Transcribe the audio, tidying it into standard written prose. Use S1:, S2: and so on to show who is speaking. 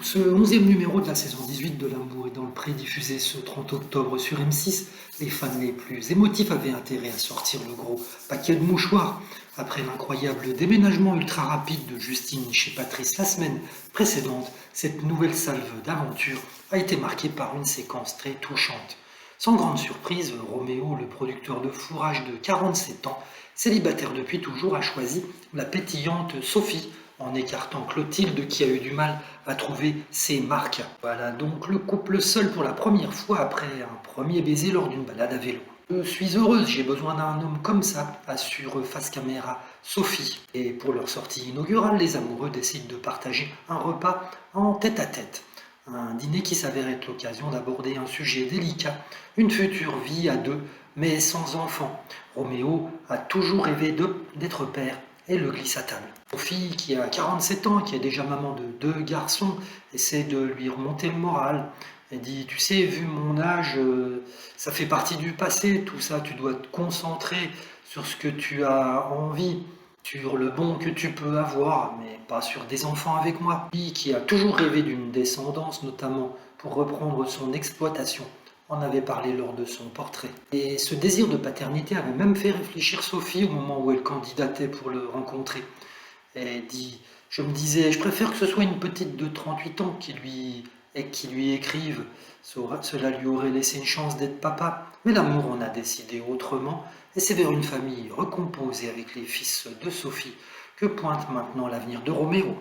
S1: Pour ce 11e numéro de la saison 18 de L'amour est dans le pré, diffusé ce 30 octobre sur M6, les fans les plus émotifs avaient intérêt à sortir le gros paquet de mouchoirs. Après l'incroyable déménagement ultra rapide de Justine chez Patrice la semaine précédente, cette nouvelle salve d'aventure a été marquée par une séquence très touchante. Sans grande surprise, Roméo, le producteur de fourrage de 47 ans, célibataire depuis toujours, a choisi la pétillante Sophie, en écartant Clotilde qui a eu du mal à trouver ses marques. Voilà donc le couple seul pour la première fois après un premier baiser lors d'une balade à vélo. Je suis heureuse, j'ai besoin d'un homme comme ça, assure face caméra Sophie. Et pour leur sortie inaugurale, les amoureux décident de partager un repas en tête-à-tête. Un dîner qui s'avère être l'occasion d'aborder un sujet délicat, une future vie à deux, mais sans enfant. Roméo a toujours rêvé d'être père et le glisse à table. Sophie, qui a 47 ans, qui est déjà maman de 2 garçons, essaie de lui remonter le moral. Elle dit, tu sais, vu mon âge, ça fait partie du passé, tout ça, tu dois te concentrer sur ce que tu as envie, sur le bon que tu peux avoir, mais pas sur des enfants avec moi. Lui, qui a toujours rêvé d'une descendance, notamment pour reprendre son exploitation, en avait parlé lors de son portrait. Et ce désir de paternité avait même fait réfléchir Sophie au moment où elle candidatait pour le rencontrer. Elle dit, je me disais, je préfère que ce soit une petite de 38 ans qui lui écrive. Cela lui aurait laissé une chance d'être papa. Mais l'amour en a décidé autrement, et c'est vers une famille recomposée avec les fils de Sophie que pointe maintenant l'avenir de Roméo.